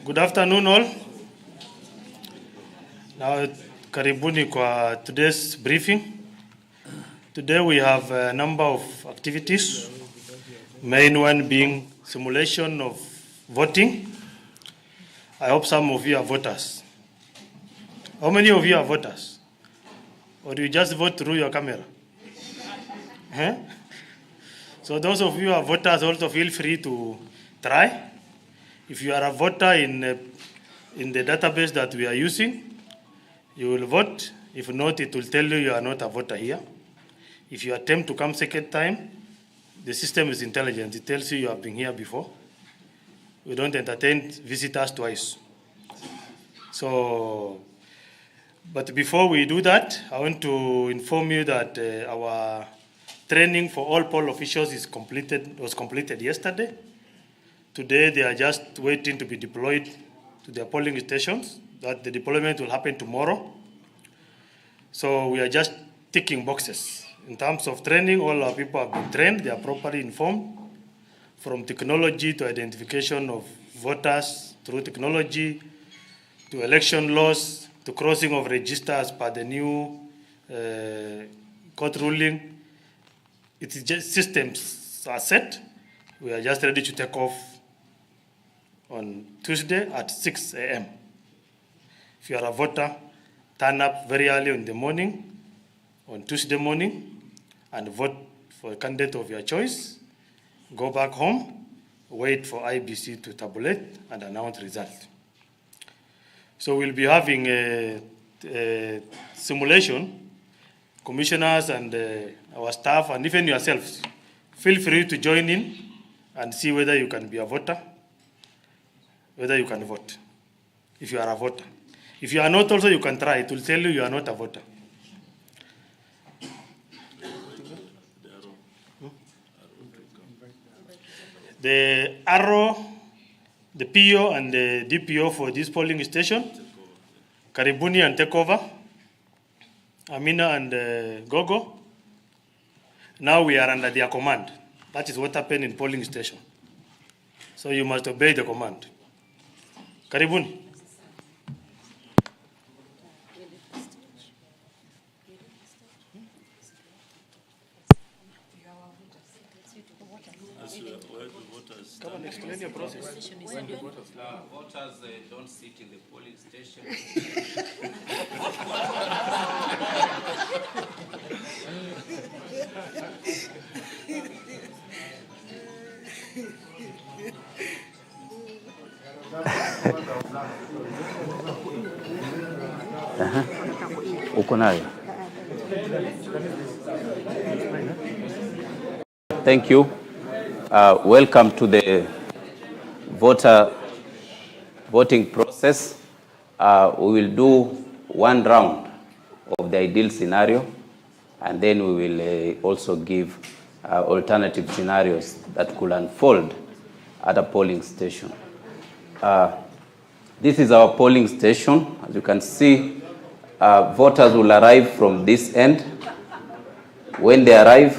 Good afternoon all. Now, karibuni kwa today's briefing. Today we have a number of activities, main one being simulation of voting. I hope some of you are voters. How many of you are voters? Or do you just vote through your camera? So those of you who are voters also feel free to try. If you are a voter in the database that we are using, you will vote. If not, it will tell you you are not a voter here. If you attempt to come second time, the system is intelligent. It tells you you have been here before. We don't entertain visitors twice. So, but before we do that, I want to inform you that our training for all poll officials was completed yesterday. Today, they are just waiting to be deployed to their polling stations. That the deployment will happen tomorrow. So we are just ticking boxes. In terms of training, all our people have been trained. They are properly informed, from technology to identification of voters through technology, to election laws, to crossing of registers per the new court ruling. It is just systems are set. We are just ready to take off on Tuesday at 6 a.m. If you are a voter, turn up very early in the morning, on Tuesday morning, and vote for a candidate of your choice. Go back home, wait for Iebc to tabulate and announce results. So we'll be having a simulation. Commissioners and our staff, and even yourselves, feel free to join in and see whether you can be a voter, whether you can vote, if you are a voter. If you are not also, you can try. It will tell you you are not a voter. The arrow, the PO and the DPO for this polling station, karibuni and take over. Amina and Gogo. Now we are under their command. That is what happened in polling station. So you must obey the command. Karibuni. Come on, explain your process. Voters don't sit in the polling station. Uko nayo. Thank you. Welcome to the voting process. We will do one round of the ideal scenario, and then we will also give alternative scenarios that could unfold at a polling station. This is our polling station. As you can see, voters will arrive from this end. When they arrive,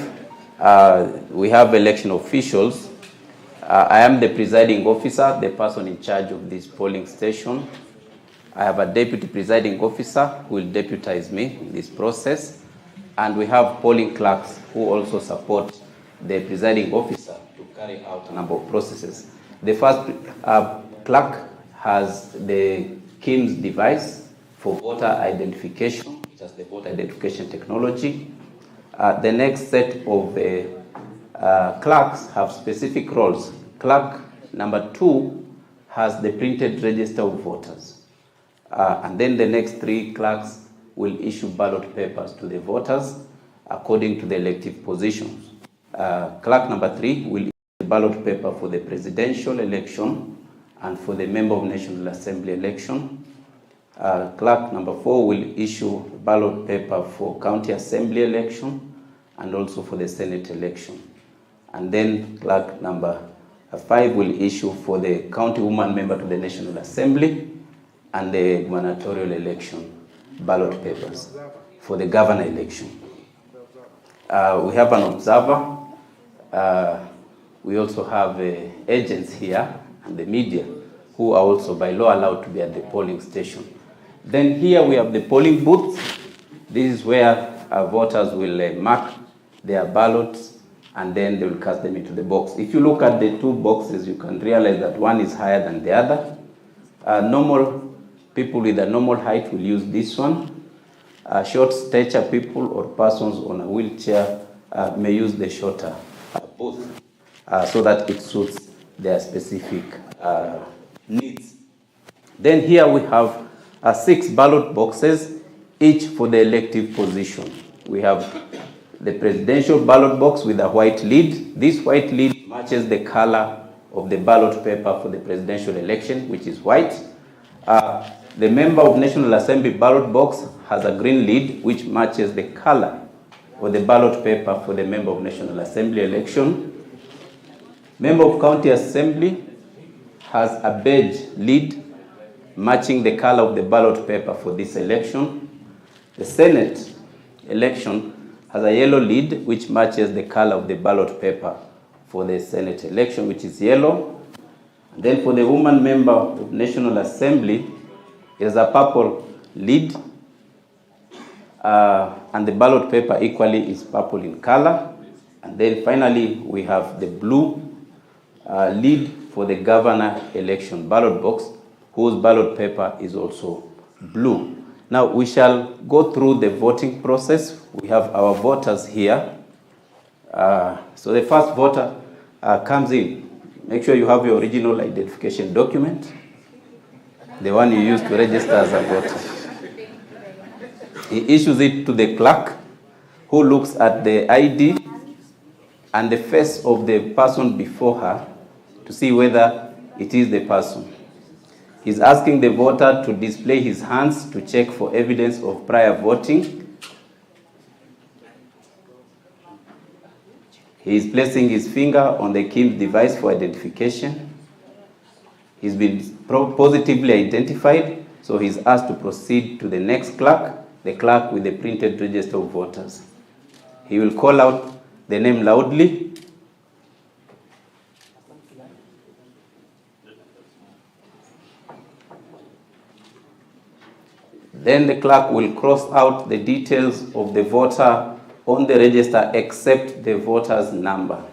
we have election officials. I am the presiding officer, the person in charge of this polling station. I have a deputy presiding officer who will deputize me in this process. And we have polling clerks who also support the presiding officer to carry out a number of processes. The first clerk has the KIMS device for voter identification, which is the voter identification technology. The next set of clerks have specific roles. Clerk number 2 has the printed register of voters. And then the next 3 clerks will issue ballot papers to the voters according to the elective positions. Clerk number 3 will issue the ballot paper for the presidential election and for the member of National Assembly election. Clerk number 4 will issue ballot paper for county assembly election and also for the Senate election. And then clerk number 5 will issue for the county woman member to the National Assembly and the gubernatorial election ballot papers for the governor election. We have an observer. We also have agents here and the media who are also by law allowed to be at the polling station. Then here we have the polling booths. This is where voters will mark their ballots and then they will cast them into the box. If you look at the two boxes, you can realize that one is higher than the other. Normal people with a normal height will use this one. Short stature people or persons on a wheelchair may use the shorter booth so that it suits their specific needs. Then here we have 6 ballot boxes, each for the elective position. We have the presidential ballot box with a white lid. This white lid matches the color of the ballot paper for the presidential election, which is white. The member of National Assembly ballot box has a green lid, which matches the color of the ballot paper for the member of National Assembly election. Member of County Assembly has a beige lid, matching the color of the ballot paper for this election. The Senate election has a yellow lid, which matches the color of the ballot paper for the Senate election, which is yellow. And then for the woman member of National Assembly, it has a purple lid, and the ballot paper equally is purple in color. And then finally, we have the blue lid for the governor election ballot box, whose ballot paper is also blue. Now, we shall go through the voting process. We have our voters here. So the first voter comes in. Make sure you have your original identification document, the one you used to register as a voter. He issues it to the clerk, who looks at the ID and the face of the person before her to see whether it is the person. He's asking the voter to display his hands to check for evidence of prior voting. He is placing his finger on the KIMS device for identification. He's been positively identified, so he's asked to proceed to the next clerk, the clerk with the printed register of voters. He will call out the name loudly. Then the clerk will cross out the details of the voter on the register except the voter's number.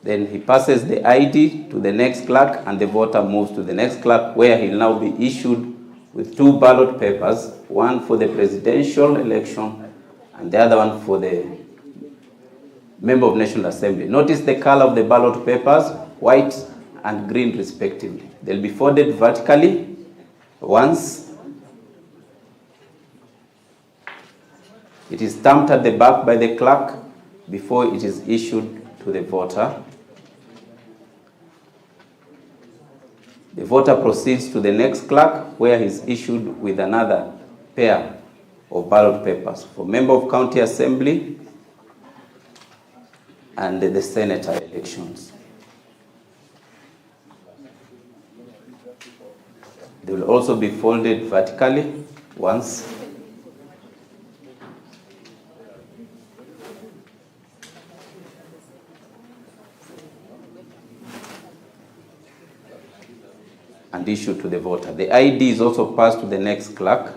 Then he passes the ID to the next clerk and the voter moves to the next clerk, where he'll now be issued with 2 ballot papers, one for the presidential election and the other one for the member of National Assembly. Notice the color of the ballot papers, white and green respectively. They'll be folded vertically once. It is stamped at the back by the clerk before it is issued to the voter. The voter proceeds to the next clerk, where he is issued with another pair of ballot papers for member of County Assembly and the senator elections. They will also be folded vertically once. And issued to the voter. The ID is also passed to the next clerk.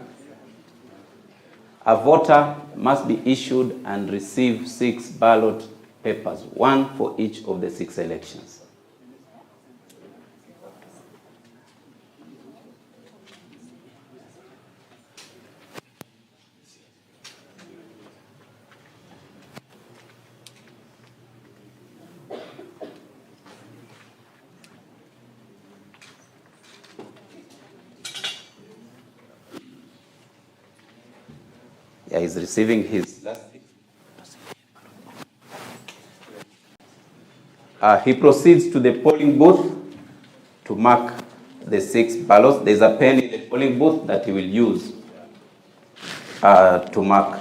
A voter must be issued and receive 6 ballot papers, one for each of the 6 elections. Yeah, he's receiving his last. He proceeds to the polling booth to mark the 6 ballots. There's a pen in the polling booth that he will use to mark.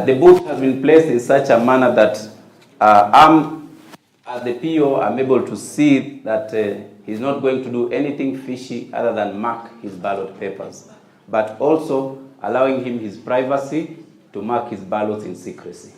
The booth has been placed in such a manner that as the PO, I'm able to see that he's not going to do anything fishy other than mark his ballot papers, but also allowing him his privacy to mark his ballots in secrecy.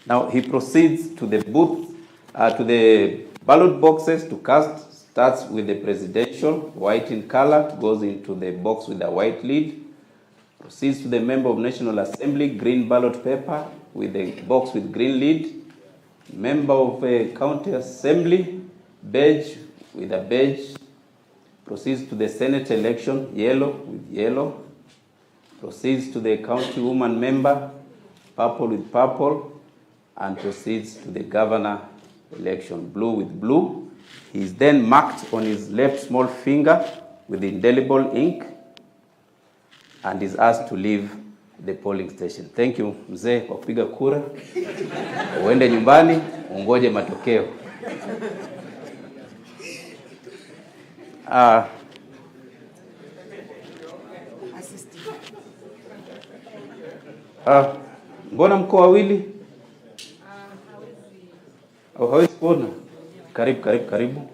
Now he proceeds to the booth, to the ballot boxes to cast. Starts with the presidential, white in color, goes into the box with a white lid. Proceeds to the member of National Assembly, green ballot paper with a box with green lid. Member of a county assembly, beige with a beige. Proceeds to the Senate election, yellow with yellow. Proceeds to the county woman member, purple with purple. And proceeds to the governor election, blue with blue. He is then marked on his left small finger with indelible ink and is asked to leave the polling station. Thank you, mzee, kwa kupiga kura. Uende nyumbani, ungoje matokeo. Mbona mko wawili? Hawezi kuona. Karibu.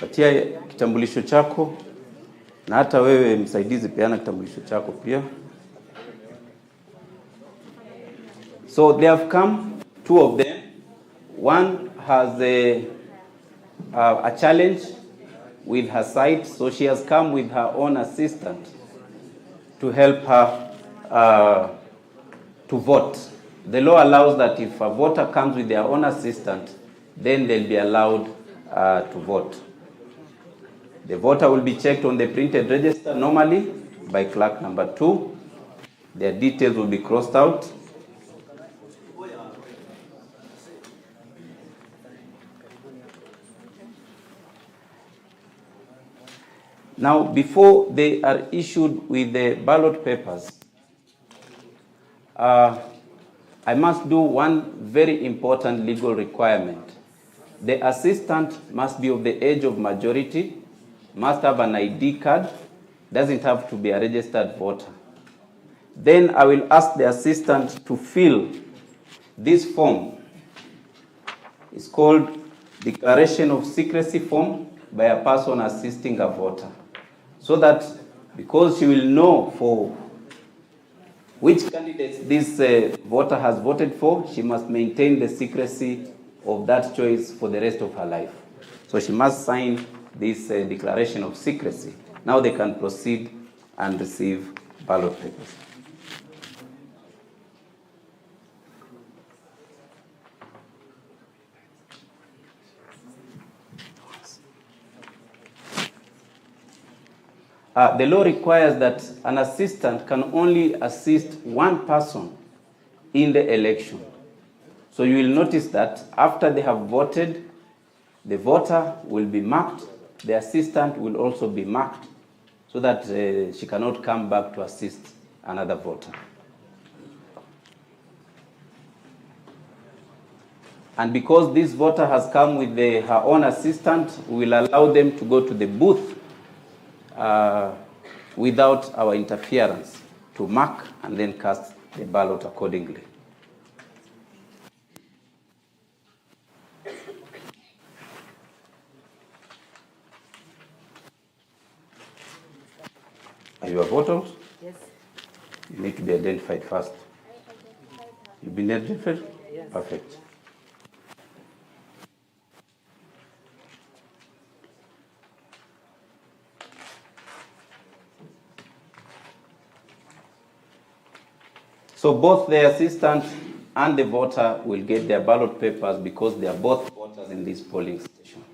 Patia kitambulisho chako, na hata wewe msaidizi peana kitambulisho chako pia. So they have come, two of them. One has a challenge with her sight, so she has come with her own assistant to help her to vote. The law allows that if a voter comes with their own assistant, then they'll be allowed to vote. The voter will be checked on the printed register normally by clerk number 2. Their details will be crossed out. Now, before they are issued with the ballot papers, I must do one very important legal requirement. The assistant must be of the age of majority, must have an ID card, doesn't have to be a registered voter. Then I will ask the assistant to fill this form. It's called Declaration of Secrecy form by a person assisting a voter. So that, because she will know for which candidates this voter has voted for, she must maintain the secrecy of that choice for the rest of her life. So she must sign this declaration of secrecy. Now they can proceed and receive ballot papers. The law requires that an assistant can only assist one person in the election. So you will notice that after they have voted, the voter will be marked, the assistant will also be marked, so that she cannot come back to assist another voter. And because this voter has come with her own assistant, we will allow them to go to the booth without our interference to mark and then cast the ballot accordingly. Are you a voter? Yes. You need to be identified first. You've been identified? Yes. Perfect. So both the assistant and the voter will get their ballot papers because they are both voters in this polling station.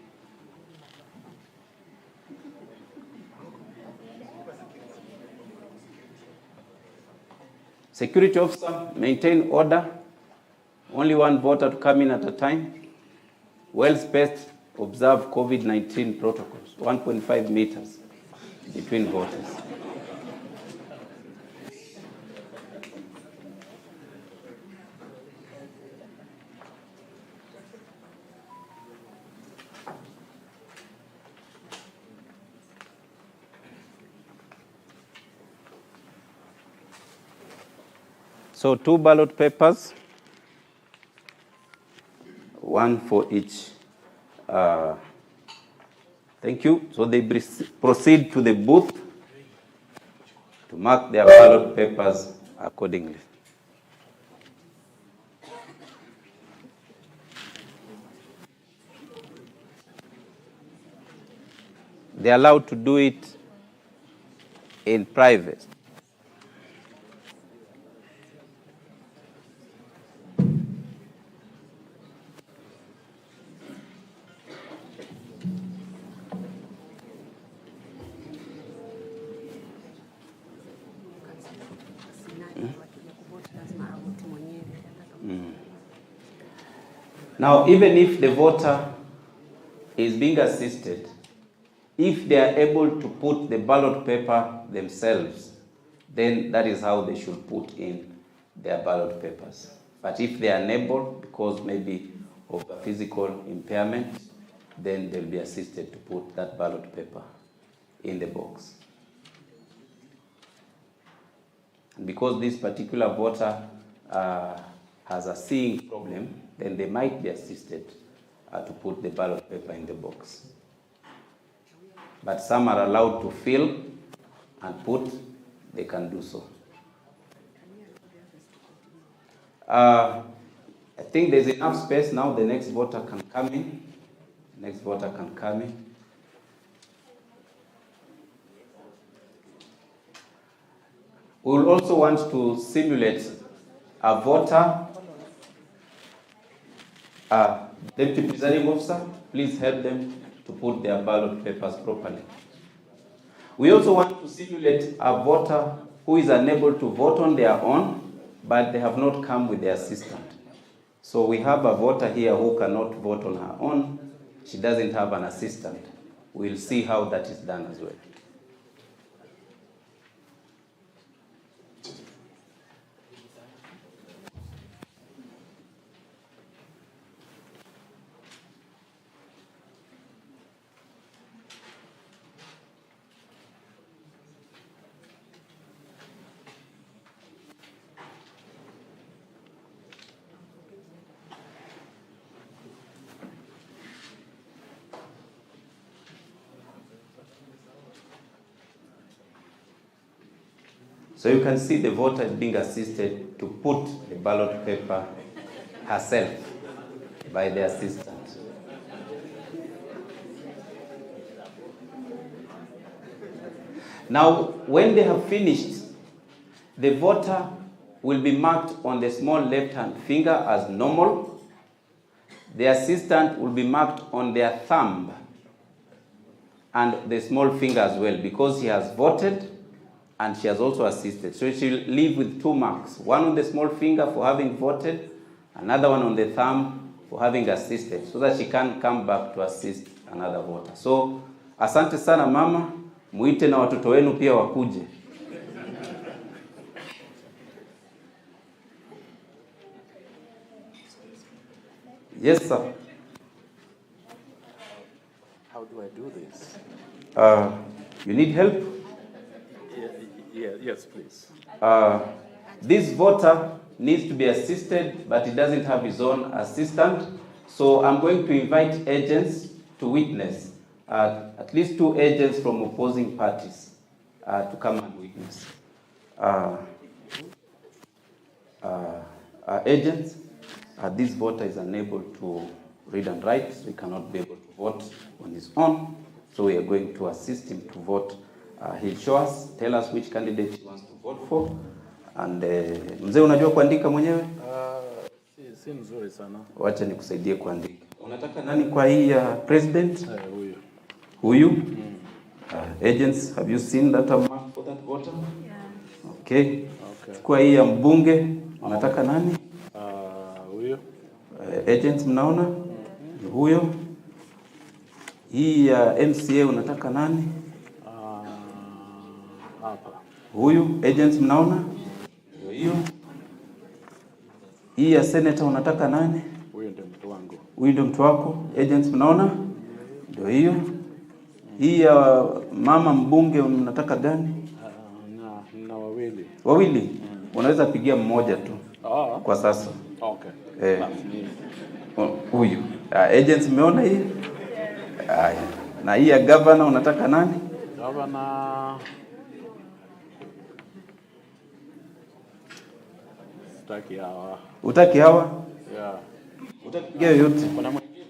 Security officer, maintain order. Only one voter to come in at a time. Well spaced, observe COVID-19 protocols. 1.5 meters between voters. So 2 ballot papers, one for each. Thank you. So they proceed to the booth to mark their ballot papers accordingly. They're allowed to do it in private. Now, even if the voter is being assisted, if they are able to put the ballot paper themselves, then that is how they should put in their ballot papers. But if they are unable, because maybe of a physical impairment, then they'll be assisted to put that ballot paper in the box. And because this particular voter has a seeing problem, then they might be assisted to put the ballot paper in the box. But some are allowed to fill and put, they can do so. I think there's enough space now. The next voter can come in. Next voter can come in. We will also want to simulate a voter. Deputy Presiding Officer, please help them to put their ballot papers properly. We also want to simulate a voter who is unable to vote on their own, but they have not come with their assistant. So we have a voter here who cannot vote on her own. She doesn't have an assistant. We'll see how that is done as well. So you can see the voter is being assisted to put the ballot paper herself by the assistant. Now, when they have finished, the voter will be marked on the small left-hand finger as normal. The assistant will be marked on their thumb and the small finger as well, because he has voted and she has also assisted. So she will leave with 2 marks, one on the small finger for having voted, another one on the thumb for having assisted, so that she can come back to assist another voter. So, asante sana mama, muite na watoto wenu pia wakuje. Yes, sir. How do I do this? You need help? Yes, please. This voter needs to be assisted, but he doesn't have his own assistant. So I'm going to invite agents to witness, at least 2 agents from opposing parties to come and witness. Agents, this voter is unable to read and write, so he cannot be able to vote on his own. So we are going to assist him to vote. He'll show us, tell us which candidate he wants to vote for. And mzee, unajua kuandika mwenyewe? Si nzuri sana. Wacha nikusaidie kuandika. Unataka nani kwa hii president? Huyu. Huyu? Agents, have you seen that mark for that voter? Yeah. Okay. Kwa hii ya mbunge, unataka nani? Huyu. Agents, mnaona? Huyo. Hii ya MCA unataka nani? Hapa. Huyu. Agents, mnaona? Hiyo. Hii ya senator unataka nani? Huyu ndio mtu wangu. Huyu ndio mtu wako. Agents, mnaona? Ndio hiyo. Hii ya mama mbunge unataka gani? Na wawili. Wawili? Unaweza pigia mmoja tu. Kwa sasa. Okay. Huyu. Agents, mmeona hii? Na hii ya governor unataka nani? Governor. Utaki hawa. Utaki hawa? Yeah. Utapigia yote. Kuna mwingine?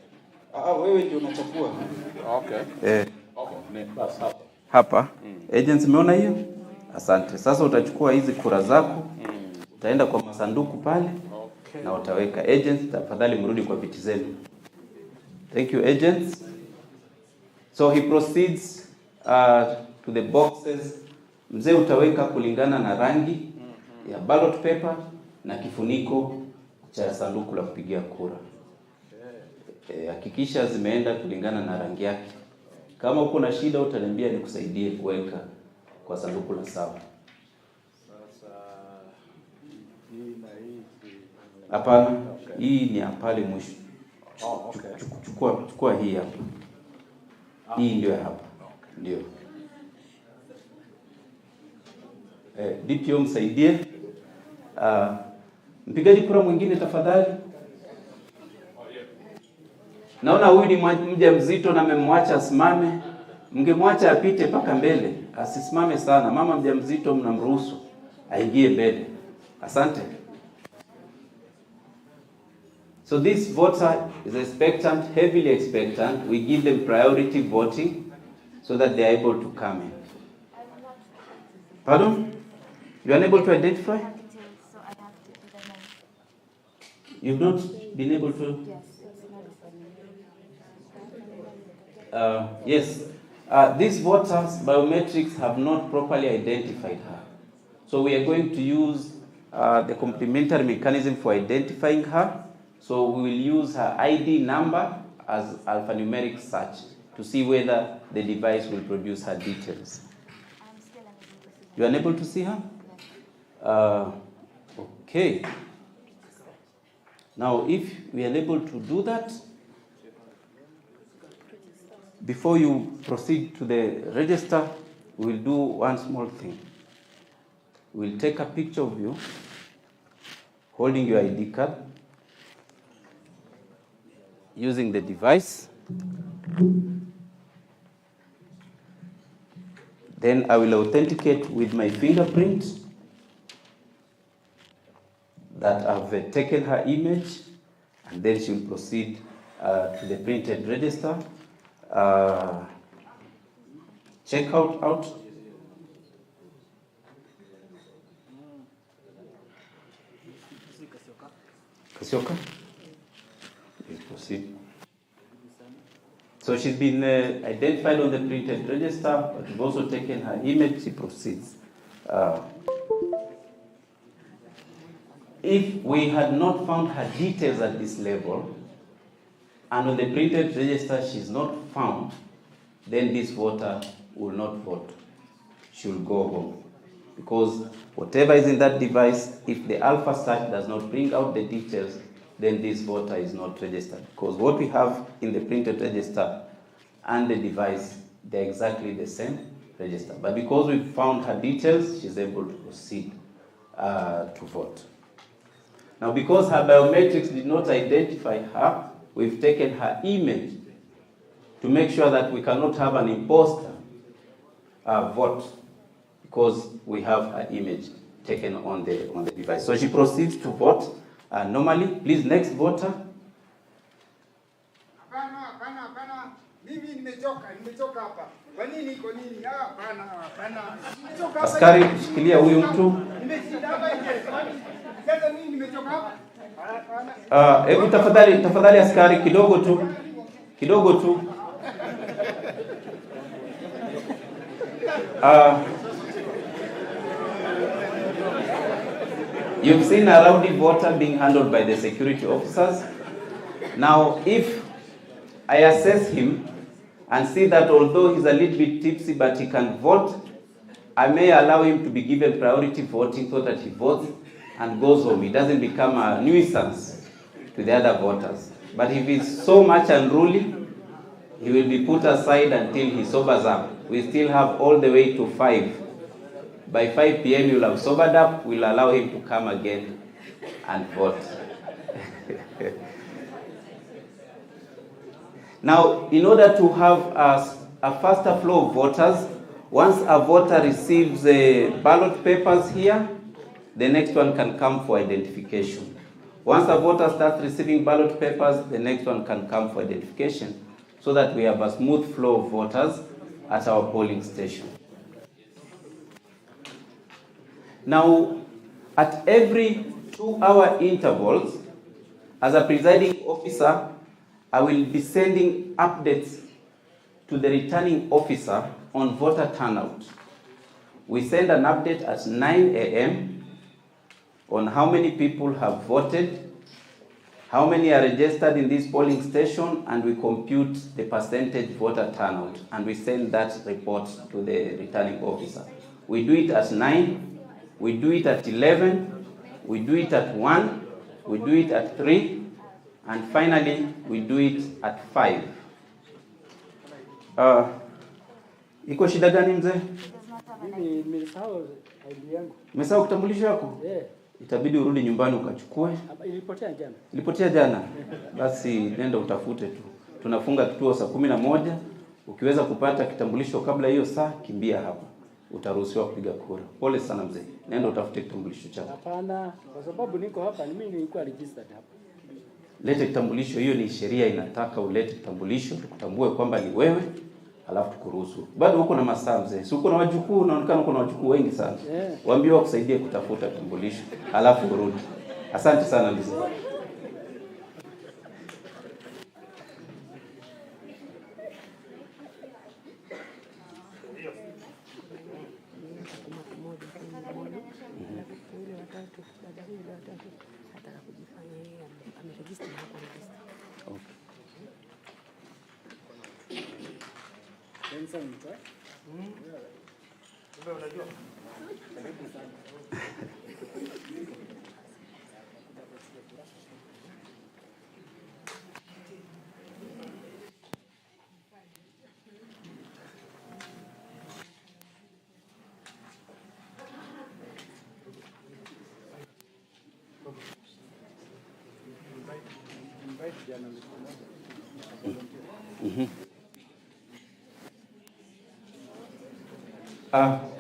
Wewe ndio unachagua. Okay. Okay. Bas hapa. Hapa. Agents umeona hiyo? Asante. Sasa utachukua hizi kura zako. Utaenda kwa masanduku pale. Okay. Na utaweka. Agents, tafadhali mrudi kwa viti zenu. Thank you, agents. So he proceeds to the boxes. Mzee utaweka kulingana na rangi ya ballot paper na kifuniko cha sanduku la kupigia kura. Hakikisha zimeenda kulingana na rangi yake. Kama uko na shida utaniambia nikusaidie kuweka kwa sanduku la sawa. Sasa hii na hii. Hapana, hii ni pale mwisho. Okay. Chukua hii hapa. Hii ndio hapa. Ndio. DPO msaidie. Mpigaji kura mwingine tafadhali. Naona huyu ni mjamzito na mmemwacha asimame. Mngemwacha apite paka mbele, asisimame sana. Mama mjamzito mnamruhusu aingie mbele. Asante. So this voter is expectant, heavily expectant. We give them priority voting so that they are able to come in. Pardon? You are unable to identify? So I have to do the name. You've not been able to? Yes, it's not. Yes. These voters, biometrics have not properly identified her. So we are going to use the complementary mechanism for identifying her. So we will use her ID number as alphanumeric search to see whether the device will produce her details. I'm still unable to see. You are unable to see her? Okay. Now, if we are able to do that, before you proceed to the register, we'll do one small thing. We'll take a picture of you holding your ID card using the device. Then I will authenticate with my fingerprint that I've taken her image, and then she will proceed to the printed register. Check out. Kasioka? Please proceed. So she's been identified on the printed register, but we've also taken her image. She proceeds. If we had not found her details at this level, and on the printed register she's not found, then this voter will not vote. She will go home. Because whatever is in that device, if the alpha search does not bring out the details, then this voter is not registered. Because what we have in the printed register and the device, they're exactly the same register. But because we found her details, she's able to proceed to vote. Now, because her biometrics did not identify her, we've taken her image to make sure that we cannot have an imposter vote, because we have her image taken on the device. So she proceeds to vote normally. Please, next voter. Hapana. Mimi nimechoka hapa. Kwa nini? Hapana. Askari, shikilia huyu mtu. Nimeshinda hapa nje. Sasa mimi nimechoka hapa. Hebu tafadhali askari, kidogo tu. You've seen a rowdy voter being handled by the security officers. Now, if I assess him and see that although he's a little bit tipsy but he can vote, I may allow him to be given priority voting so that he votes and goes home. He doesn't become a nuisance to the other voters. But if he's so much unruly, he will be put aside until he sobers up. We still have all the way to 5. By 5 p.m. he will have sobered up. We'll allow him to come again and vote. Now, in order to have a faster flow of voters, once a voter receives ballot papers here, the next one can come for identification. Once a voter starts receiving ballot papers, the next one can come for identification, so that we have a smooth flow of voters at our polling station. Now, at every 2-hour intervals, as a presiding officer, I will be sending updates to the returning officer on voter turnout. We send an update at 9 a.m. on how many people have voted, how many are registered in this polling station, and we compute the percentage voter turnout, and we send that report to the returning officer. We do it at 9, we do it at 11, we do it at 1, we do it at 3, and finally we do it at 5. Iko shida gani mzee? Mimi nimesahau ID yangu. Umesahau kitambulisho yako? Itabidi urudi nyumbani ukachukue. Ilipotea jana. Ilipotea jana? Basi nenda utafute tu. Tunafunga kituo saa 11. Ukiweza kupata kitambulisho kabla hiyo saa, kimbia hapa. Utaruhusiwa kupiga kura. Pole sana mzee. Nenda utafute kitambulisho chako. Hapana, kwa sababu niko hapa, mimi nilikuwa registered hapa. Lete kitambulisho, hiyo ni sheria inataka ulete kitambulisho, tukutambue kwamba ni wewe, alafu tukuruhusu. Bado uko na masaa mzee. Si uko na wajukuu, unaonekana uko na wajukuu wengi sana. Waambie wakusaidie kutafuta kitambulisho, alafu urudi. Asante sana mzee.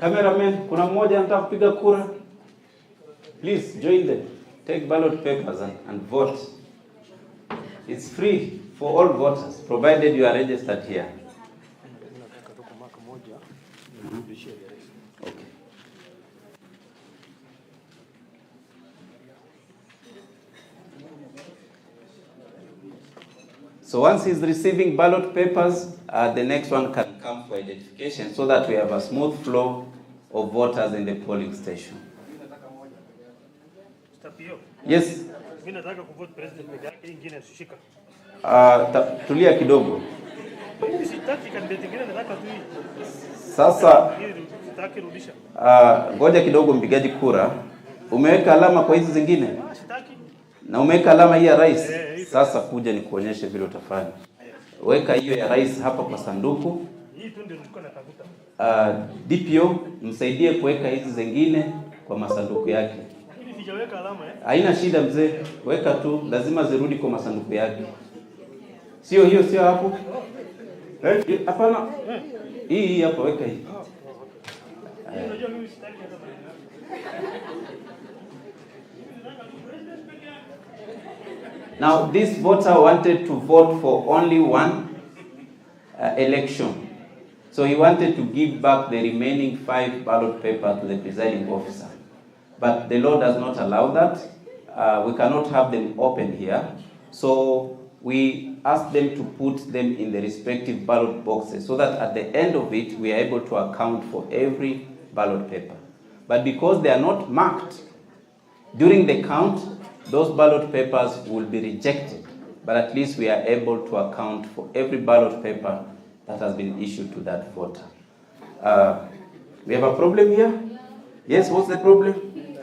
Cameraman, kuna mmoja anataka kupiga kura? Please join them. Take ballot papers and vote. It's free for all voters, provided you are registered here. Okay. So once he's receiving ballot papers, the next one can come for identification, so that we have a smooth flow of voters in the polling station. Yes. Mimi nataka kuvote president peke yake, ingine asishika. Tulia kidogo. Mimi sitaki candidate ingine, nataka tu Sasa sitaki rudisha. Ngoja kidogo mpigaji kura. Umeweka alama kwa hizi zingine? Sitaki. Na umeweka alama hii ya rais. Sasa kuja nikuonyeshe vile utafanya. Weka hiyo ya rais hapa kwa sanduku. Hii tu ndio nilikuwa natafuta. DPO msaidie kuweka hizi zingine kwa masanduku yake. Hivi sijaweka alama Haina shida mzee. Weka tu, lazima zirudi kwa masanduku yake. Sio hiyo, sio hapo. Hapana. Hii hapa, weka hii. Unajua mimi sitaki hata. Now, this voter wanted to vote for only one election. So he wanted to give back the remaining 5 ballot papers to the presiding officer. But the law does not allow that. We cannot have them open here. So we ask them to put them in the respective ballot boxes, so that at the end of it, we are able to account for every ballot paper. But because they are not marked, during the count, those ballot papers will be rejected, but at least we are able to account for every ballot paper that has been issued to that voter. We have a problem here? Yes, what's the problem?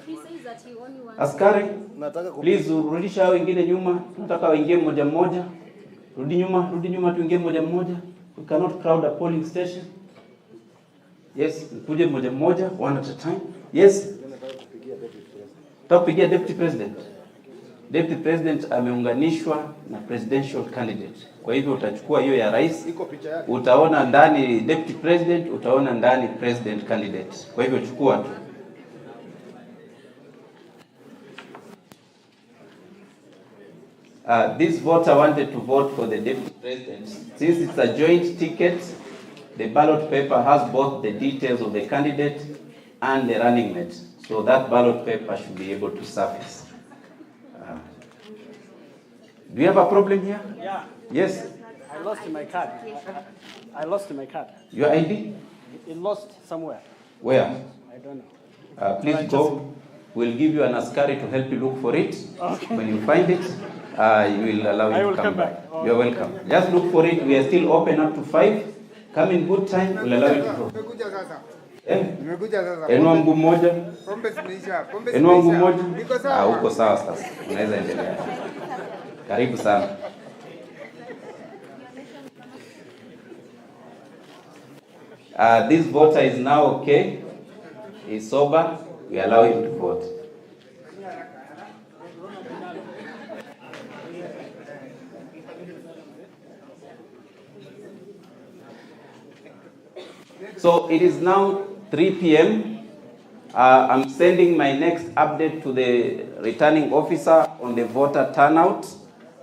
He says that he only wants... Askari, please rudisha hao wengine nyuma. Tunataka waingie mmoja mmoja. Rudi nyuma tuingie mmoja mmoja. We cannot crowd a polling station. Yes, mkuje mmoja mmoja, one at a time. Yes. Tutapigia deputy president. Deputy president ameunganishwa na presidential candidate. Kwa hivyo utachukua hiyo ya rais, utaona ndani deputy president, utaona ndani president candidate. Kwa hivyo chukua tu. This voter wanted to vote for the deputy president. Since it's a joint ticket, the ballot paper has both the details of the candidate and the running mate. So that ballot paper should be able to surface. Do you have a problem here? Yeah. Yes. I lost my card. I lost my card. Your ID? It lost somewhere. Where? I don't know. Please go. We'll give you an askari to help you look for it. Okay. When you find it, you will allow I you will to come back. back. You're welcome. Just look for it. We are still open up to 5. Come in good time. We'll allow you to go. Nimekuja sasa. Eh? Nimekuja sasa. Enua mguu mmoja. Pombe zimeisha. Pombe Enua mguu zimeisha. mmoja. Niko sawa. Uko sawa sasa. Unaweza endelea. Karibu sana. This voter is now okay. He's sober. We allow him to vote. So it is now 3 p.m. I'm sending my next update to the returning officer on the voter turnout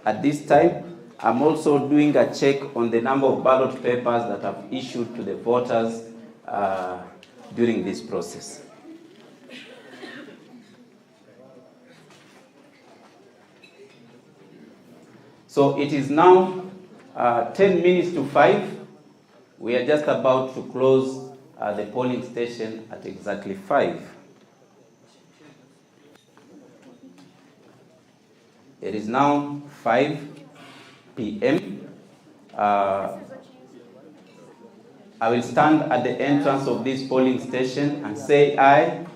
at this time. I'm also doing a check on the number of ballot papers that I've issued to the voters during this process. So it is now 10 minutes to 5. We are just about to close the polling station at exactly 5. It is now 5 p.m. I will stand at the entrance of this polling station and say I,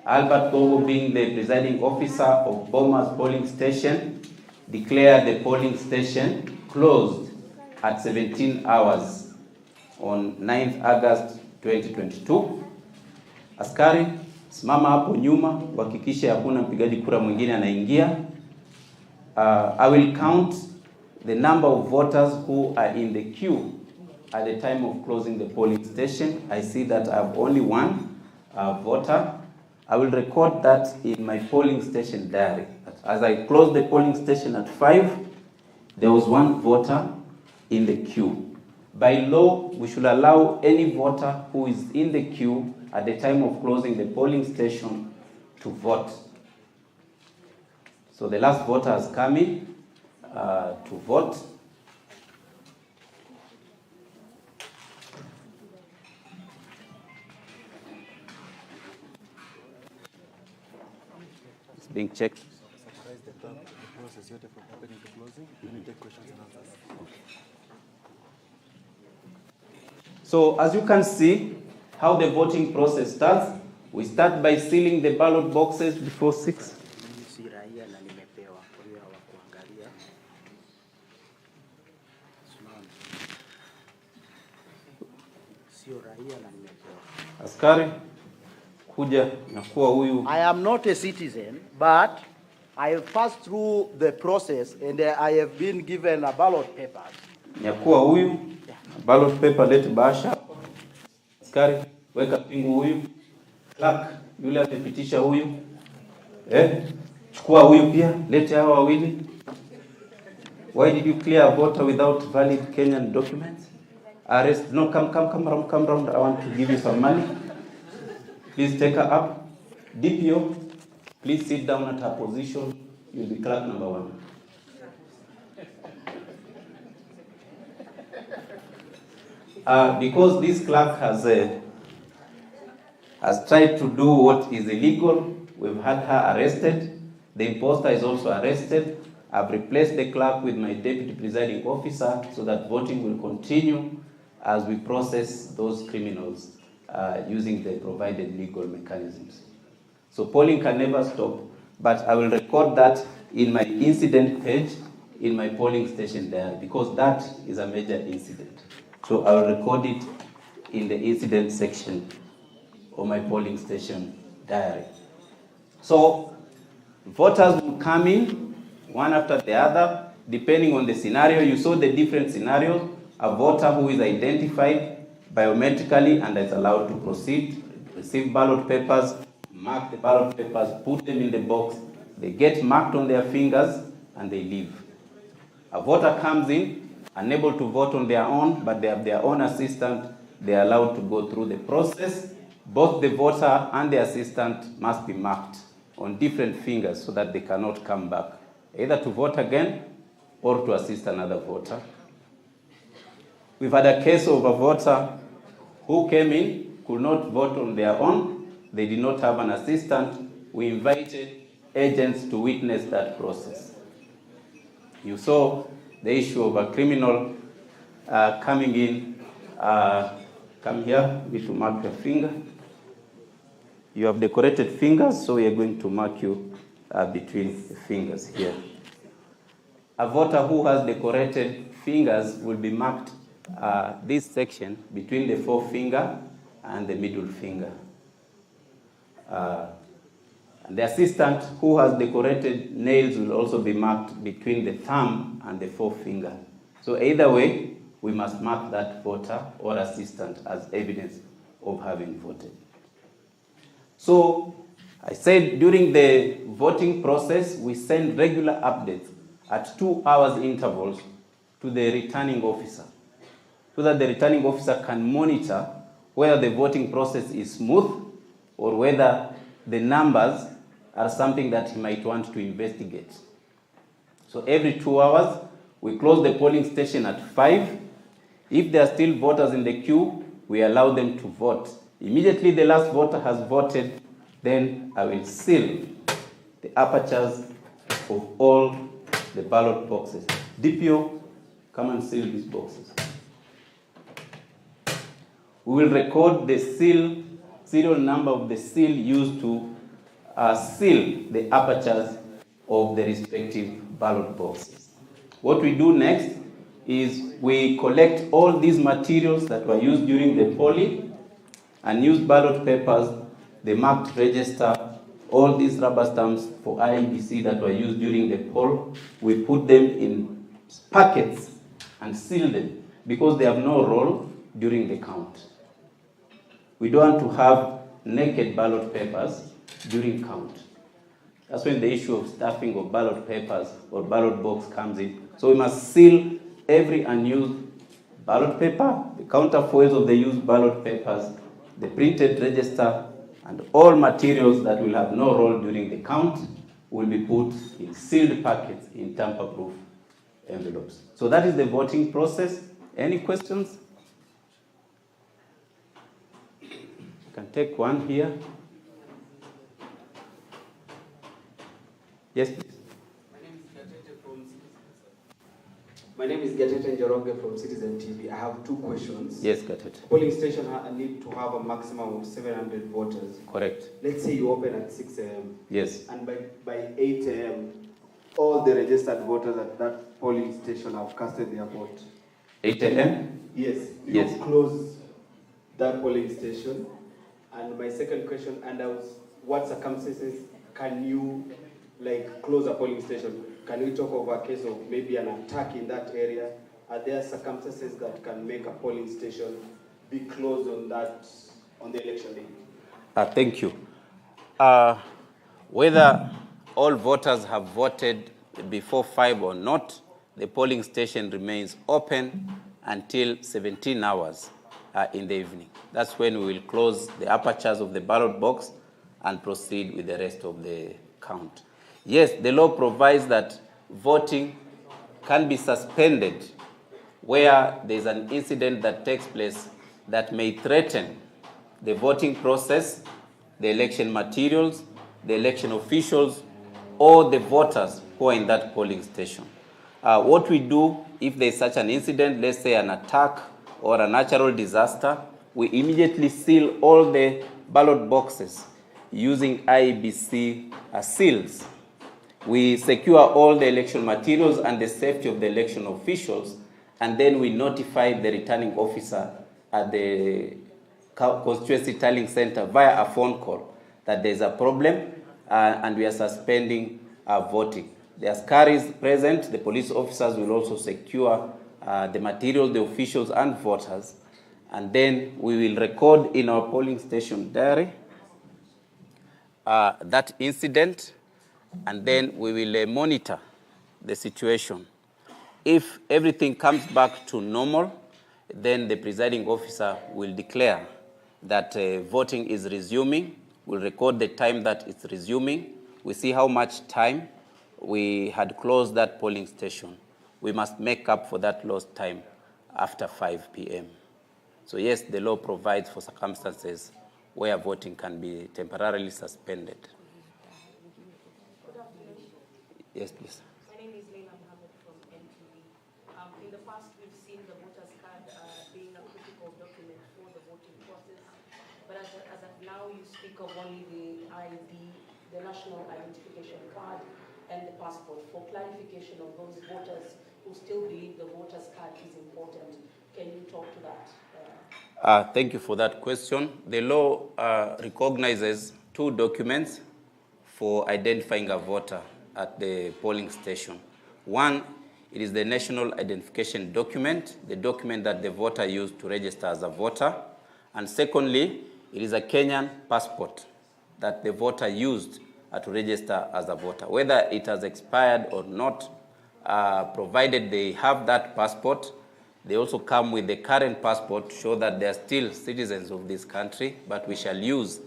Albert Gogo, being the presiding officer of Boma's polling station, declare the polling station closed at 17 hours on 9th August 2022. Askari, simama hapo nyuma kuhakikisha hakuna mpigaji kura mwingine anaingia. I will count the number of voters who are in the queue at the time of closing the polling station. I see that I have only one voter. I will record that in my polling station diary. As I closed the polling station at 5, there was one voter in the queue. By law, we should allow any voter who is in the queue at the time of closing the polling station to vote. So the last voter has come in to vote. It's being checked. So as you can see how the voting process starts, we start by sealing the ballot boxes before 6. Askari, kuja na kuwa huyu. I am not a citizen, but I have passed through the process and I have been given a ballot paper. Nyakuwa huyu, ballot paper lete basha. Askari, weka pingu huyu. Clerk, yule amepitisha huyu. Chukua huyu pia, lete hawa wawili. Why did you clear a voter without valid Kenyan documents? Arrest, no, come round. I want to give you some money. Please take her up. DPO, please sit down at her position. You'll be clerk number 1. Because this clerk has tried to do what is illegal, we've had her arrested. The imposter is also arrested. I've replaced the clerk with my deputy presiding officer so that voting will continue as we process those criminals using the provided legal mechanisms. So polling can never stop, but I will record that in my incident page in my polling station diary because that is a major incident. So I will record it in the incident section of my polling station diary. So voters will come in one after the other, depending on the scenario. You saw the different scenarios. A voter who is identified biometrically and is allowed to proceed, receive ballot papers, mark the ballot papers, put them in the box. They get marked on their fingers and they leave. A voter comes in, unable to vote on their own, but they have their own assistant, they are allowed to go through the process. Both the voter and the assistant must be marked on different fingers so that they cannot come back, either to vote again or to assist another voter. We've had a case of a voter who came in, could not vote on their own. They did not have an assistant. We invited agents to witness that process. You saw the issue of a criminal coming in. Come here, we to mark your finger. You have decorated fingers, so we are going to mark you between the fingers here. A voter who has decorated fingers will be marked this section between the forefinger and the middle finger. The assistant who has decorated nails will also be marked between the thumb and the forefinger. So either way, we must mark that voter or assistant as evidence of having voted. So I said during the voting process, we send regular updates at 2 hours intervals to the returning officer so that the returning officer can monitor whether the voting process is smooth or whether the numbers are something that he might want to investigate. So every 2 hours, we close the polling station at 5. If there are still voters in the queue, we allow them to vote. Immediately the last voter has voted, then I will seal the apertures of all the ballot boxes. DPO, come and seal these boxes. We will record the serial number of the seal used to seal the apertures of the respective ballot boxes. What we do next is we collect all these materials that were used during the polling, unused ballot papers, the marked register, all these rubber stamps for Iebc that were used during the poll. We put them in packets and seal them because they have no role during the count. We don't want to have naked ballot papers during count. That's when the issue of stuffing of ballot papers or ballot box comes in. So we must seal every unused ballot paper, the counterfoils of the used ballot papers, the printed register, and all materials that will have no role during the count will be put in sealed packets in tamper-proof envelopes. So that is the voting process. Any questions? You can take one here. Yes, please. My name is Gatete Njoroge from Citizen TV. I have 2 questions. Yes, Gatete. Polling station need to have a maximum of 700 voters. Correct. Let's say you open at 6 a.m. Yes. And by 8 a.m., all the registered voters at that polling station have casted their vote. 8 a.m.? Yes. Yes. You close that polling station. And my second question, what circumstances can you close a polling station? Can we talk of a case of maybe an attack in that area? Are there circumstances that can make a polling station be closed on the election day? Thank you. Whether all voters have voted before 5 or not, the polling station remains open until 17 hours in the evening. That's when we will close the apertures of the ballot box and proceed with the rest of the count. Yes, the law provides that voting can be suspended where there's an incident that takes place that may threaten the voting process, the election materials, the election officials, or the voters who are in that polling station. What we do if there's such an incident, let's say an attack or a natural disaster, we immediately seal all the ballot boxes using Iebc seals. We secure all the election materials and the safety of the election officials, and then we notify the returning officer at the constituency tallying center via a phone call that there's a problem and we are suspending voting. The askaris present, the police officers will also secure the materials, the officials and voters, and then we will record in our polling station diary that incident, and then we will monitor the situation. If everything comes back to normal, then the presiding officer will declare that voting is resuming. We'll record the time that it's resuming. We see how much time we had closed that polling station. We must make up for that lost time after 5 p.m. So yes, the law provides for circumstances where voting can be temporarily suspended. Yes, please. My name is Leila Mohammed from NTV. In the past, we've seen the voters card being a critical document for the voting process. But as of now, you speak of only the ID, the national identification card, and the passport. For clarification of those voters who still believe the voters card is important, can you talk to that? Thank you for that question. The law recognizes two documents for identifying a voter at the polling station. One, it is the national identification document, the document that the voter used to register as a voter. And secondly, it is a Kenyan passport that the voter used to register as a voter. Whether it has expired or not, provided they have that passport, they also come with the current passport to show that they are still citizens of this country, but we shall use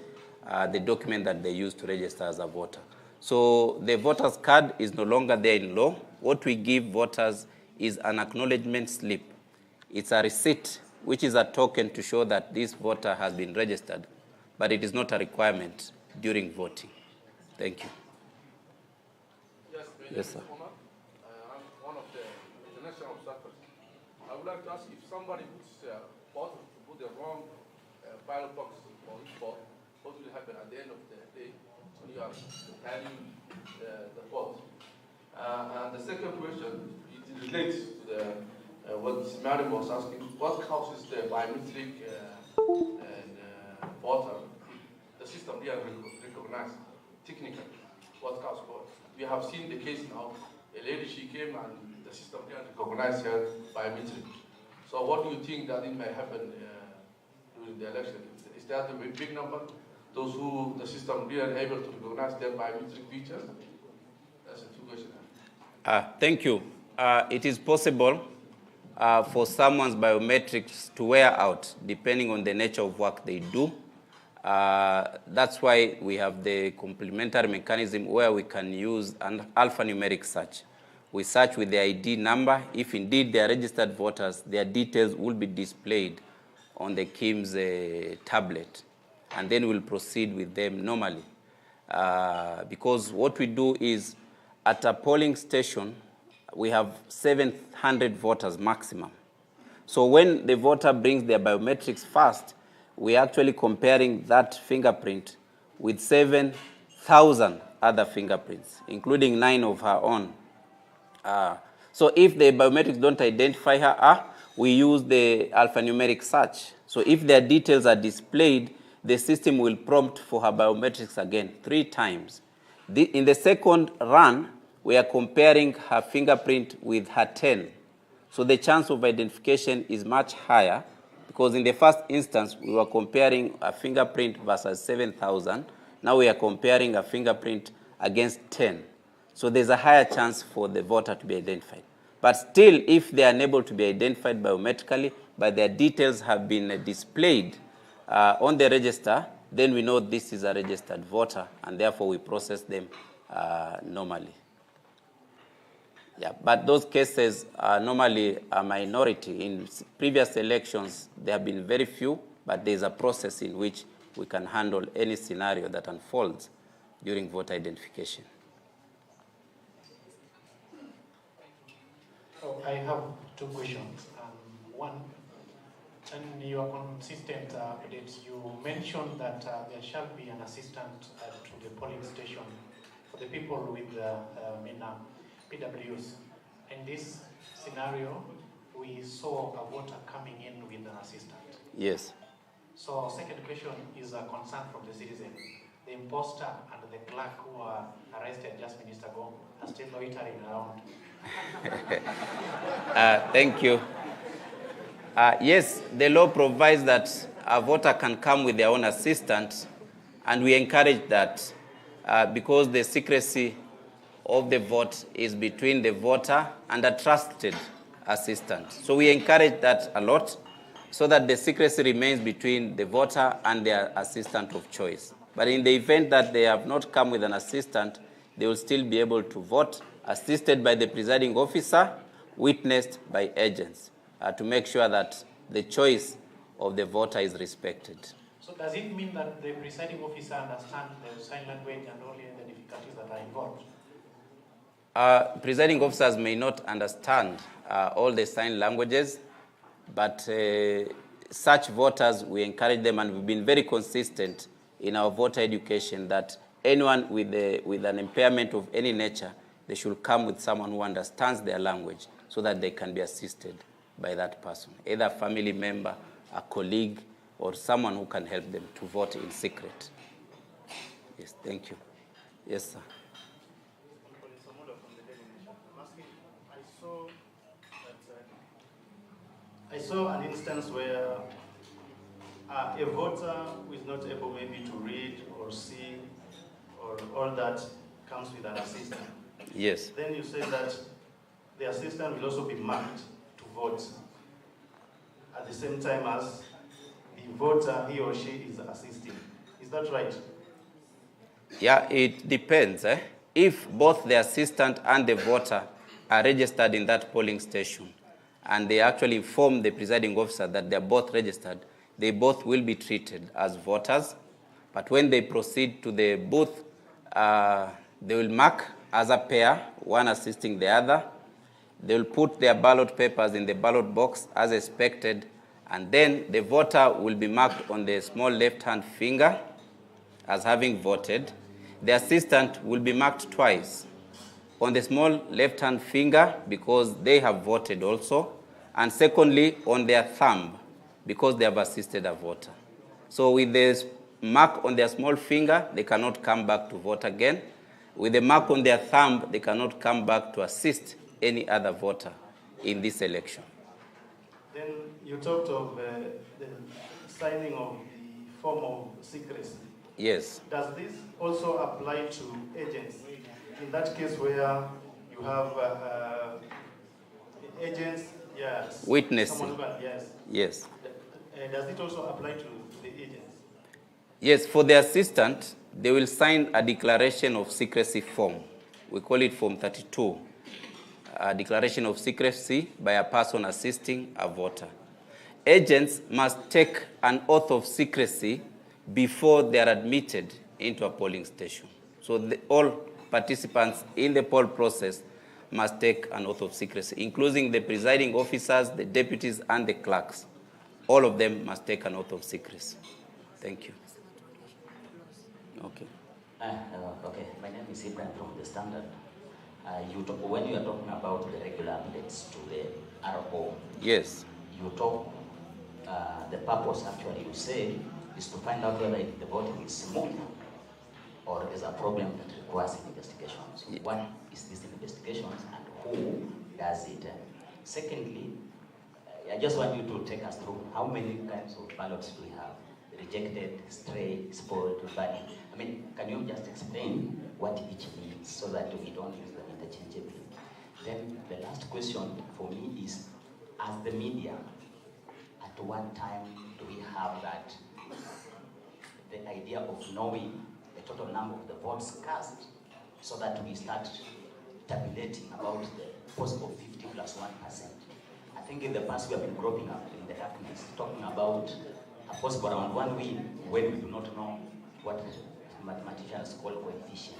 the document that they used to register as a voter. So the voter's card is no longer there in law. What we give voters is an acknowledgement slip. It's a receipt, which is a token to show that this voter has been registered, but it is not a requirement during voting. Thank you. Yes, sir. I'm one of the international observers. I would like to ask if somebody put the wrong ballot box on each vote, what will happen at the end of the day when you are tallying the vote? And the second question, it relates to what Madam was asking. What causes the biometric voter? The system didn't recognize technically what causes what. We have seen the case now. A lady, she came and the system didn't recognize her biometric. So what do you think that it may happen during the election? Is that a big number? Those who the system didn't able to recognize their biometric features? That's a two questions. Thank you. It is possible for someone's biometrics to wear out depending on the nature of work they do. That's why we have the complementary mechanism where we can use an alphanumeric search. We search with the ID number. If indeed they are registered voters, their details will be displayed on the KIMS tablet, and then we'll proceed with them normally. Because what we do is, at a polling station, we have 700 voters maximum. So when the voter brings their biometrics first, we're actually comparing that fingerprint with 7,000 other fingerprints, including 9 of her own. So if the biometrics don't identify her, we use the alphanumeric search. So if their details are displayed, the system will prompt for her biometrics again 3 times. In the second run, we are comparing her fingerprint with her 10. So the chance of identification is much higher, because in the first instance, we were comparing a fingerprint versus 7,000. Now we are comparing a fingerprint against 10. So there's a higher chance for the voter to be identified. But still, if they are unable to be identified biometrically, but their details have been displayed on the register, then we know this is a registered voter, and therefore we process them normally. Yeah, but those cases are normally a minority. In previous elections, there have been very few, but there's a process in which we can handle any scenario that unfolds during voter identification. So I have 2 questions. One, in your consistent updates, you mentioned that there shall be an assistant to the polling station for the people with PWs. In this scenario, we saw a voter coming in with an assistant. Yes. So second question is a concern from the citizen. The imposter and the clerk who were arrested just minutes ago are still loitering around. Thank you. Yes, the law provides that a voter can come with their own assistant, and we encourage that because the secrecy of the vote is between the voter and a trusted assistant. So we encourage that a lot so that the secrecy remains between the voter and their assistant of choice. But in the event that they have not come with an assistant, they will still be able to vote, assisted by the presiding officer, witnessed by agents, to make sure that the choice of the voter is respected. So does it mean that the presiding officer understands the sign language and all the difficulties that are involved? Presiding officers may not understand all the sign languages, but such voters, we encourage them, and we've been very consistent in our voter education that anyone with an impairment of any nature, they should come with someone who understands their language so that they can be assisted by that person, either a family member, a colleague, or someone who can help them to vote in secret. Yes, thank you. Yes, sir. I saw an instance where a voter who is not able maybe to read or see or all that comes with an assistant. Yes. Then you say that the assistant will also be marked to vote at the same time as the voter, he or she, is assisting. Is that right? Yeah, it depends. If both the assistant and the voter are registered in that polling station, and they actually inform the presiding officer that they're both registered, they both will be treated as voters. But when they proceed to the booth, they will mark as a pair, one assisting the other. They will put their ballot papers in the ballot box as expected, and then the voter will be marked on the small left-hand finger as having voted. The assistant will be marked twice, on the small left-hand finger because they have voted also, and secondly on their thumb because they have assisted a voter. So with the mark on their small finger, they cannot come back to vote again. With the mark on their thumb, they cannot come back to assist any other voter in this election. Then you talked of the signing of the form of secrecy. Yes. Does this also apply to agents? In that case where you have agents, yes. Witnessing. Yes. Yes. Does it also apply to the agents? Yes, for the assistant, they will sign a declaration of secrecy form. We call it Form 32, a declaration of secrecy by a person assisting a voter. Agents must take an oath of secrecy before they are admitted into a polling station. So all participants in the poll process must take an oath of secrecy, including the presiding officers, the deputies, and the clerks. All of them must take an oath of secrecy. Thank you. Okay. Okay, my name is Ibrahim from the Standard. When you are talking about the regular updates to the RO, yes, you talk, the purpose actually you say is to find out whether the voting is smooth or there's a problem that requires investigation. So what is this investigations and who does it? Secondly, I just want you to take us through how many kinds of ballots do we have? Rejected, stray, spoiled, burning. I mean, can you just explain what each means so that we don't use them interchangeably? Then the last question for me is, as the media, at what time do we have that, the idea of knowing the total number of the votes cast so that we start tabulating about the possible 50 plus 1%? I think in the past we have been groping up in the darkness, talking about a possible around one win when we do not know what mathematicians call coefficient,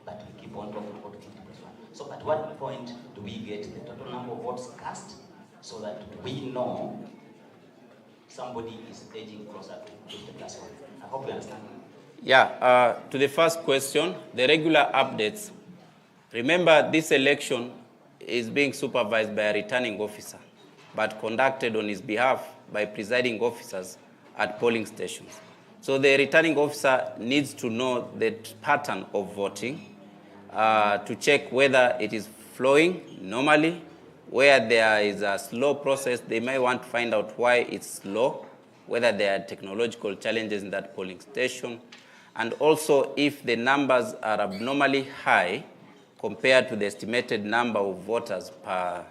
but we keep on talking about 50 plus 1. So at what point do we get the total number of votes cast so that we know somebody is edging closer to 50 plus 1? I hope you understand. Yeah, to the first question, the regular updates. Remember, this election is being supervised by a returning officer, but conducted on his behalf by presiding officers at polling stations. So the returning officer needs to know the pattern of voting, to check whether it is flowing normally. Where there is a slow process, they may want to find out why it's slow, whether there are technological challenges in that polling station, and also if the numbers are abnormally high, compared to the estimated number of voters per,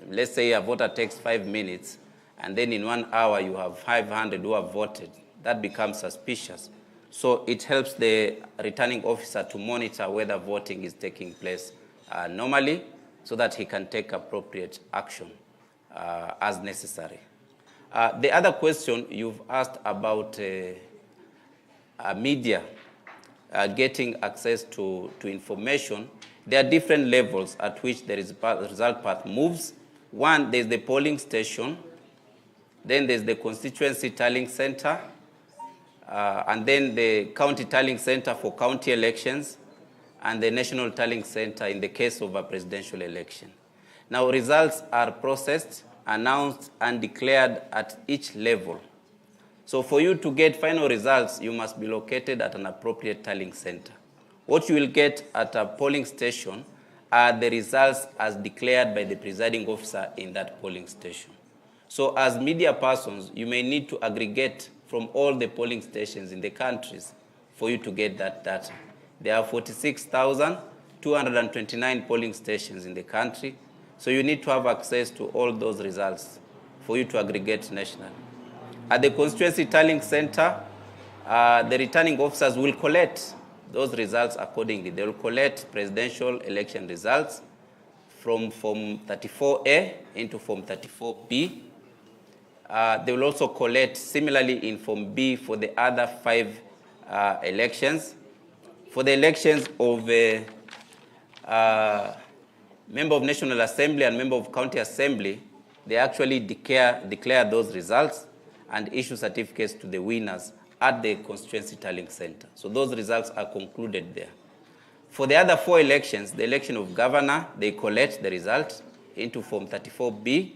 let's say a voter takes 5 minutes, and then in 1 hour you have 500 who have voted, that becomes suspicious. So it helps the returning officer to monitor whether voting is taking place normally, so that he can take appropriate action as necessary. The other question you've asked about media getting access to information. There are different levels at which the result path moves. One, there's the polling station, then there's the constituency tallying center, and then the county tallying center for county elections, and the national tallying center in the case of a presidential election. Now, results are processed, announced, and declared at each level. So for you to get final results, you must be located at an appropriate tallying center. What you will get at a polling station are the results as declared by the presiding officer in that polling station. So as media persons, you may need to aggregate from all the polling stations in the countries for you to get that data. There are 46,229 polling stations in the country, so you need to have access to all those results for you to aggregate nationally. At the constituency tallying center, the returning officers will collect those results accordingly. They will collect presidential election results from Form 34A into Form 34B. They will also collect similarly in Form B for the other 5 elections. For the elections of member of National Assembly and member of County Assembly, they actually declare those results and issue certificates to the winners at the constituency tallying center. So those results are concluded there. For the other 4 elections, the election of governor, they collect the results into Form 34B.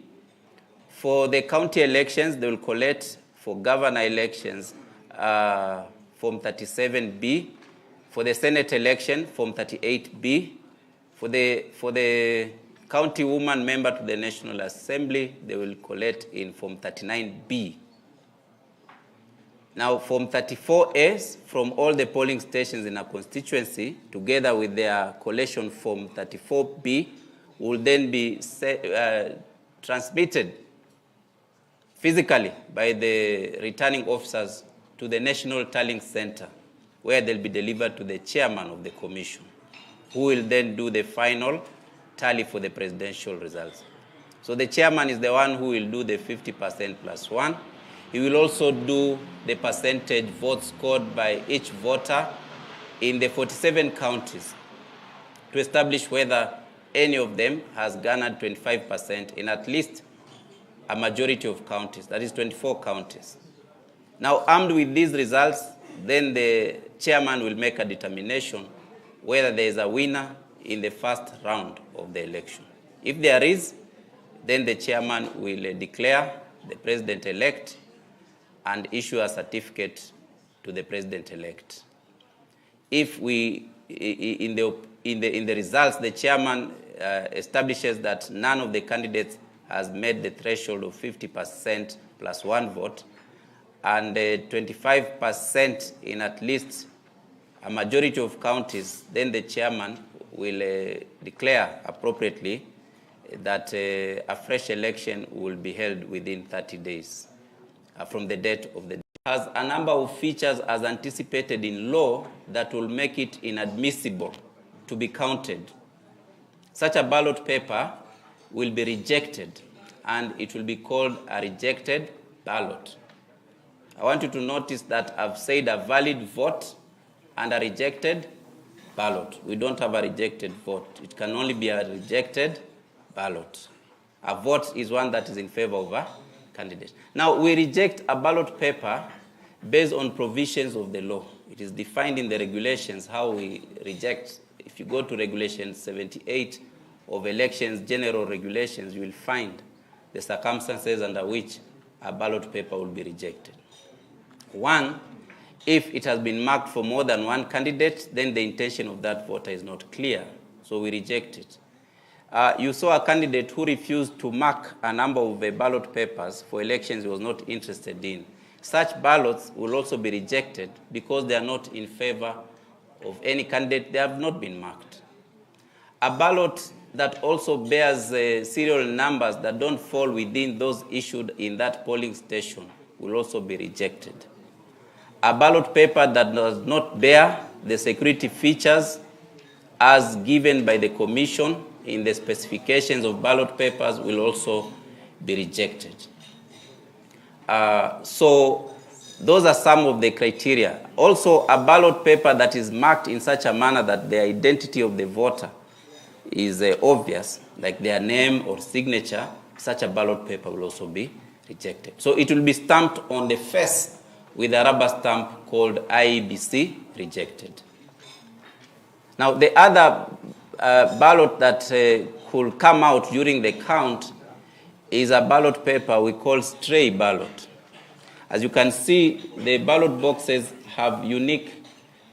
For the county elections, they will collect for governor elections Form 37B. For the Senate election, Form 38B. For the county woman member to the National Assembly, they will collect in Form 39B. Now, Form 34As from all the polling stations in a constituency, together with their collation Form 34B, will then be transmitted physically by the returning officers to the National Tallying Center, where they'll be delivered to the chairman of the commission, who will then do the final tally for the presidential results. So the chairman is the one who will do the 50% plus 1. He will also do the percentage votes scored by each voter in the 47 counties to establish whether any of them has garnered 25% in at least a majority of counties, that is 24 counties. Now, armed with these results, then the chairman will make a determination whether there is a winner in the first round of the election. If there is, then the chairman will declare the president-elect and issue a certificate to the president-elect. If in the results, the chairman establishes that none of the candidates has met the threshold of 50% plus 1 vote, and 25% in at least a majority of counties, then the chairman will declare appropriately that a fresh election will be held within 30 days from the date of the. It has a number of features as anticipated in law that will make it inadmissible to be counted. Such a ballot paper will be rejected, and it will be called a rejected ballot. I want you to notice that I've said a valid vote and a rejected ballot. We don't have a rejected vote. It can only be a rejected ballot. A vote is one that is in favor of a candidate. Now, we reject a ballot paper based on provisions of the law. It is defined in the regulations how we reject. If you go to Regulation 78 of Elections General Regulations, you will find the circumstances under which a ballot paper will be rejected. One, if it has been marked for more than one candidate, then the intention of that voter is not clear, so we reject it. You saw a candidate who refused to mark a number of ballot papers for elections he was not interested in. Such ballots will also be rejected because they are not in favor of any candidate, they have not been marked. A ballot that also bears serial numbers that don't fall within those issued in that polling station will also be rejected. A ballot paper that does not bear the security features as given by the Commission in the specifications of ballot papers will also be rejected. So those are some of the criteria. Also, a ballot paper that is marked in such a manner that the identity of the voter is obvious, like their name or signature, such a ballot paper will also be rejected. So it will be stamped on the face with a rubber stamp called Iebc rejected. Now, the other ballot that could come out during the count is a ballot paper we call stray ballot. As you can see, the ballot boxes have unique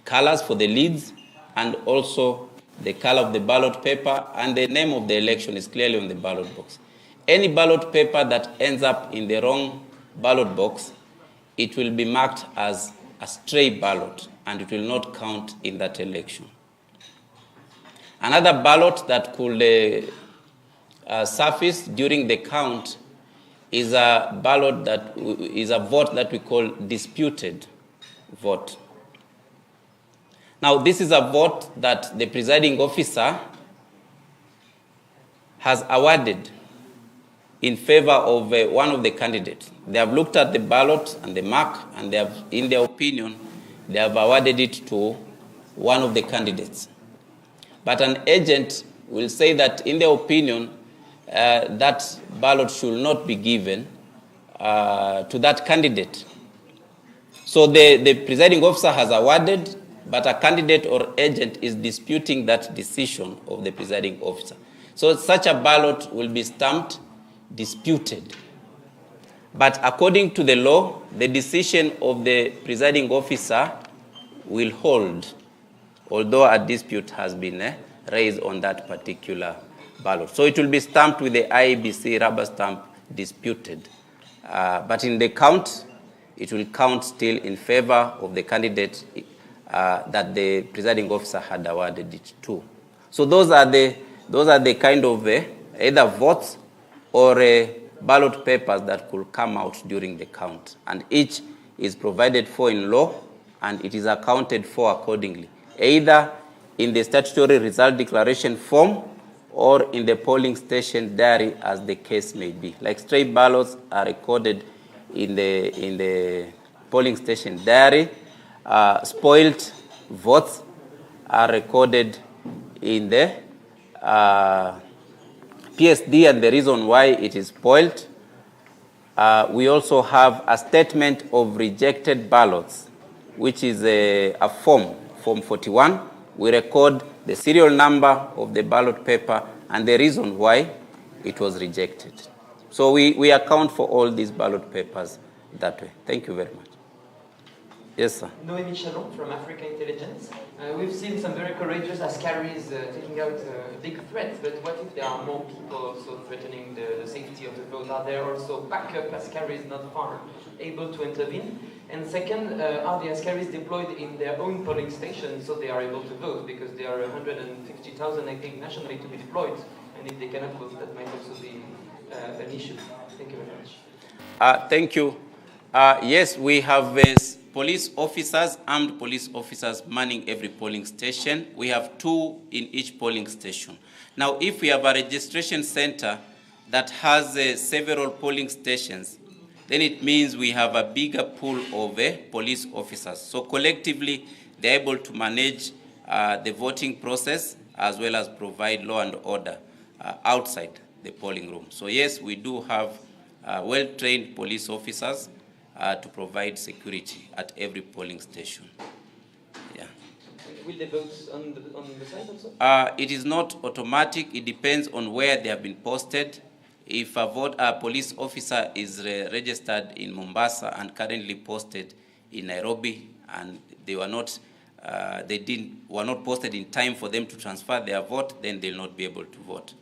colors for the leads and also the color of the ballot paper, and the name of the election is clearly on the ballot box. Any ballot paper that ends up in the wrong ballot box, it will be marked as a stray ballot and it will not count in that election. Another ballot that could surface during the count is a ballot that is a vote that we call disputed vote. Now, this is a vote that the presiding officer has awarded in favor of one of the candidates. They have looked at the ballot and the mark, and they have, in their opinion, they have awarded it to one of the candidates. But an agent will say that, in their opinion, that ballot should not be given to that candidate. So the presiding officer has awarded, but a candidate or agent is disputing that decision of the presiding officer. So such a ballot will be stamped disputed. But according to the law, the decision of the presiding officer will hold, although a dispute has been raised on that particular ballot. So it will be stamped with the Iebc rubber stamp disputed. But in the count, it will count still in favor of the candidate that the presiding officer had awarded it to. So those are the kind of either votes or ballot papers that could come out during the count. And each is provided for in law, and it is accounted for accordingly, either in the statutory result declaration form or in the polling station diary, as the case may be. Like stray ballots are recorded in the polling station diary. Spoiled votes are recorded in the PSD and the reason why it is spoiled. We also have a statement of rejected ballots, which is a form 41. We record the serial number of the ballot paper and the reason why it was rejected. So we account for all these ballot papers that way. Thank you very much. Yes, sir. Noémie Chalon from Africa Intelligence. We've seen some very courageous Askaris taking out big threats, but what if there are more people also threatening the safety of the vote? Are there also backup Askaris not far able to intervene? And second, are the Askaris deployed in their own polling stations so they are able to vote? Because there are 150,000, I think, nationally to be deployed, and if they cannot vote, that might also be an issue. Thank you very much. Thank you. Yes, we have police officers, armed police officers manning every polling station. We have 2 in each polling station. Now, if we have a registration center that has several polling stations, then it means we have a bigger pool of police officers. So collectively, they're able to manage the voting process as well as provide law and order outside the polling room. So yes, we do have well-trained police officers to provide security at every polling station. Yeah. Will they vote on the site also? It is not automatic. It depends on where they have been posted. If a police officer is registered in Mombasa and currently posted in Nairobi, and they were not posted in time for them to transfer their vote, then they'll not be able to vote.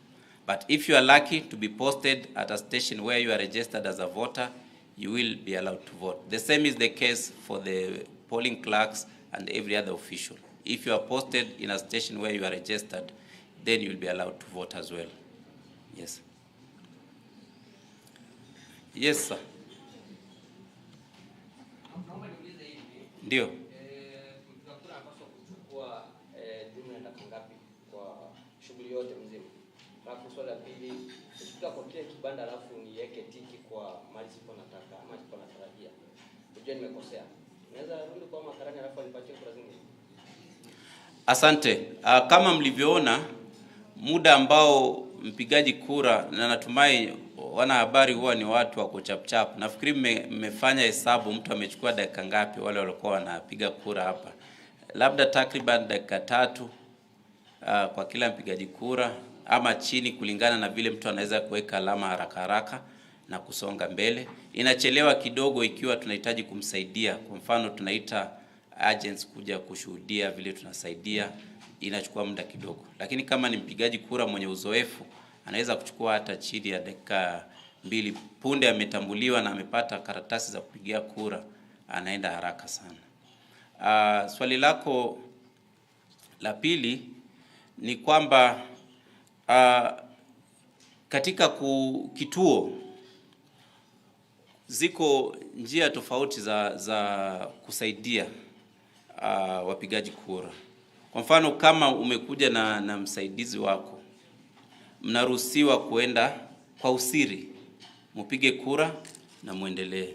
But if you are lucky to be posted at a station where you are registered as a voter, you will be allowed to vote. The same is the case for the polling clerks and every other official. if you are posted in a station where you are registered, then you will be allowed to vote as well. Yes. Yes, sir. Ndio. Mpiga kura anapaswa kuchukua jumla ya dakika ngapi kwa shughuli yote mzima? Alafu swali la pili, ukifika kwa kile kibanda alafu niweke tiki kwa mali sipo nataka ama sipo natarajia. Unajua nimekosea. Naweza rudi kwa makarani alafu nipatie kura zingine. Asante. Kama mlivyoona muda ambao mpigaji kura, na natumai wanahabari huwa ni watu wa kuchapchap. Nafikiri mmefanya hesabu mtu amechukua dakika ngapi wale walikuwa wanapiga kura hapa. Labda takriban dakika 3 kwa kila mpigaji kura ama chini, kulingana na vile mtu anaweza kuweka alama haraka haraka na kusonga mbele. Inachelewa kidogo ikiwa tunahitaji kumsaidia. Kwa mfano tunaita agents kuja kushuhudia vile tunasaidia, inachukua muda kidogo. Lakini kama ni mpigaji kura mwenye uzoefu, anaweza kuchukua hata chini ya dakika 2. Punde ametambuliwa na amepata karatasi za kupigia kura, anaenda haraka sana. Swali lako la pili ni kwamba katika kituo ziko njia tofauti za kusaidia wapigaji kura. Kwa mfano kama umekuja na msaidizi wako, mnaruhusiwa kuenda kwa usiri, mpige kura na muendelee.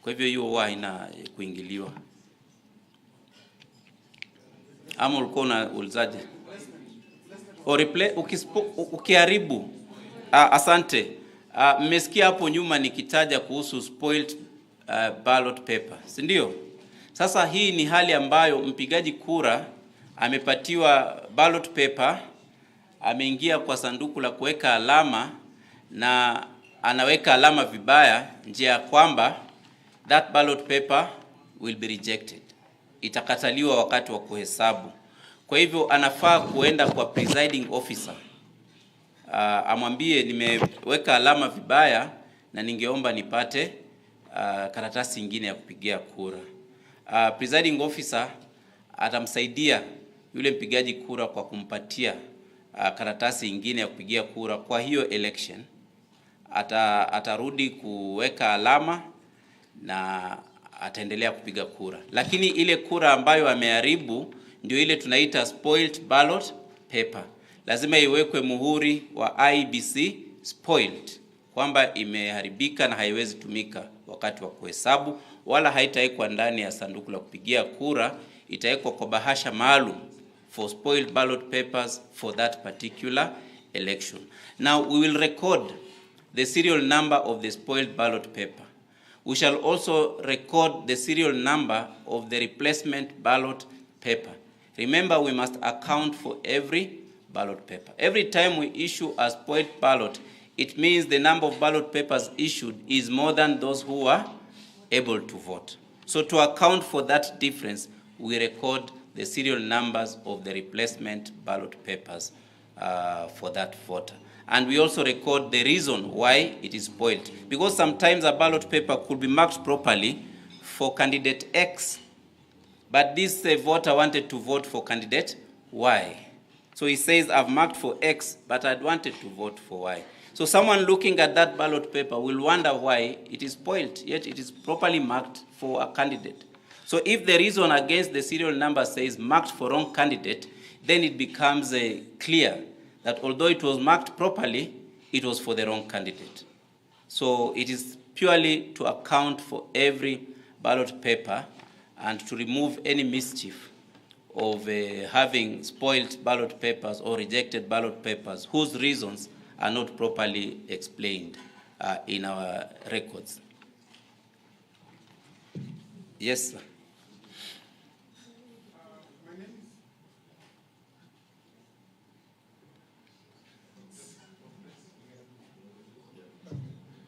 Kwa hivyo hiyo huwa haina kuingiliwa. Ama ulikuwa unaulizaje? Ukiharibu. Asante. Mmesikia hapo nyuma nikitaja kuhusu spoiled ballot paper, si ndio? Sasa hii ni hali ambayo mpigaji kura amepatiwa ballot paper, ameingia kwa sanduku la kuweka alama na anaweka alama vibaya, njia ya kwamba that ballot paper will be rejected. Itakataliwa wakati wa kuhesabu. Kwa hivyo anafaa kuenda kwa presiding officer. Amwambie nimeweka alama vibaya na ningeomba nipate karatasi nyingine ya kupigia kura. Presiding officer atamsaidia yule mpigaji kura kwa kumpatia karatasi nyingine ya kupigia kura kwa hiyo election. Atarudi kuweka alama na ataendelea kupiga kura. Lakini ile kura ambayo ameharibu ndio ile tunaita spoiled ballot paper. Lazima iwekwe muhuri wa Iebc spoiled, kwamba imeharibika na haiwezi tumika wakati wa kuhesabu, wala haitawekwa ndani ya sanduku la kupigia kura. Itawekwa kwa bahasha maalum for spoiled ballot papers for that particular election. Now we will record the serial number of the spoiled ballot paper. We shall also record the serial number of the replacement ballot paper. Remember, we must account for every ballot paper. Every time we issue a spoiled ballot, it means the number of ballot papers issued is more than those who are able to vote. So to account for that difference, we record the serial numbers of the replacement ballot papers for that voter. And we also record the reason why it is spoiled. Because sometimes a ballot paper could be marked properly for candidate X, but this voter wanted to vote for candidate Y. So he says, I've marked for X, but I'd wanted to vote for Y. So someone looking at that ballot paper will wonder why it is spoiled, yet it is properly marked for a candidate. So if the reason against the serial number says marked for wrong candidate, then it becomes clear that although it was marked properly, it was for the wrong candidate. So it is purely to account for every ballot paper and to remove any mischief of having spoiled ballot papers or rejected ballot papers whose reasons are not properly explained in our records. Yes, sir.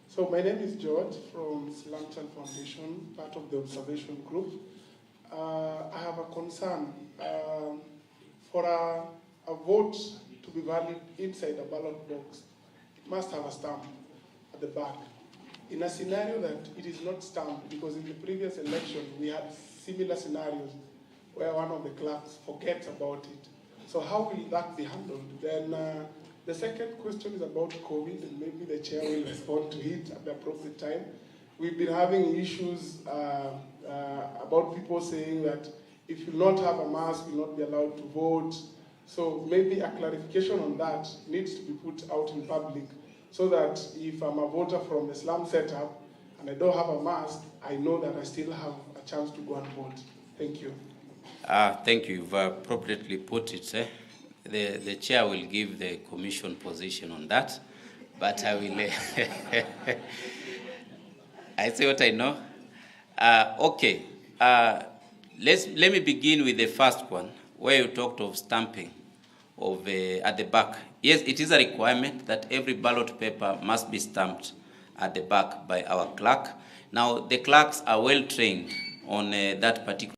So my name is George from Slantan Foundation, part of the observation group. I have a concern for a vote to be valid inside a ballot box. It must have a stamp at the back. In a scenario that it is not stamped, because in the previous election we had similar scenarios where one of the clerks forgets about it. So how will that be handled? Then the second question is about COVID, and maybe the chair will respond to it at the appropriate time. We've been having issues about people saying that if you not have a mask, you'll not be allowed to vote. So maybe a clarification on that needs to be put out in public, so that if I'm a voter from the slum setup and I don't have a mask, I know that I still have a chance to go and vote. Thank you. Thank you. You've appropriately put it. The chair will give the commission position on that, but I will. I say what I know. Okay. Let me begin with the first one, where you talked of stamping of at the back. Yes, it is a requirement that every ballot paper must be stamped at the back by our clerk. Now, the clerks are well trained on that particular.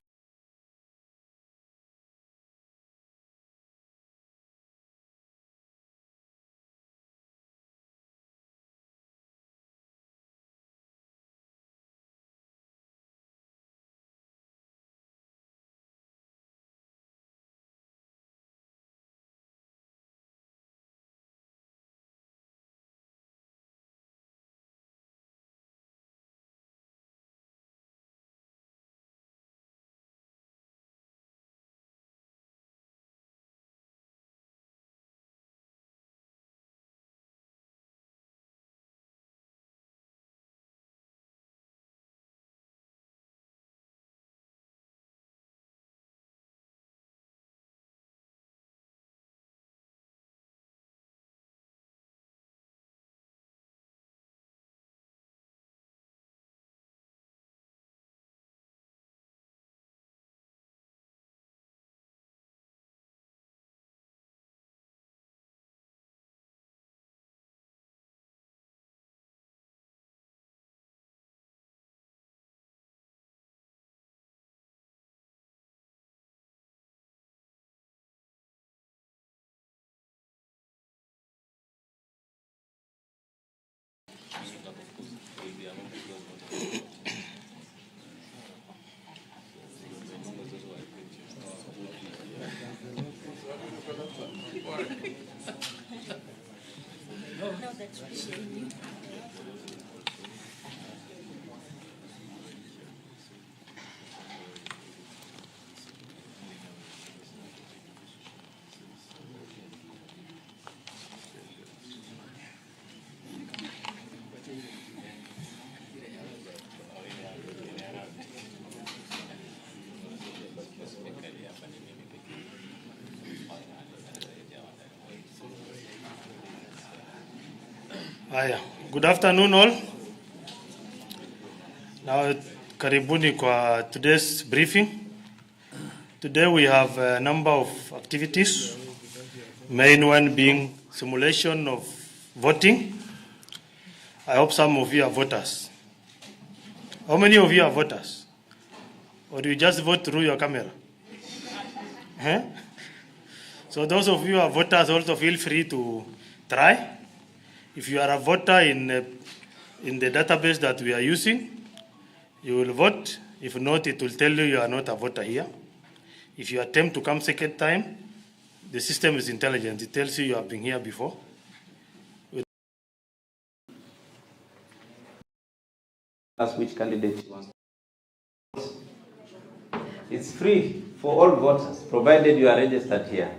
Good afternoon all. Now, karibuni kwa today's briefing. Today we have a number of activities, main one being simulation of voting. I hope some of you are voters. How many of you are voters? Or do you just vote through your camera? Huh? So those of you who are voters also feel free to try. If you are a voter in the database that we are using, you will vote. If not, it will tell you you are not a voter here. If you attempt to come second time, the system is intelligent. It tells you you have been here before. Ask which candidate you want. It's free for all voters, provided you are registered here.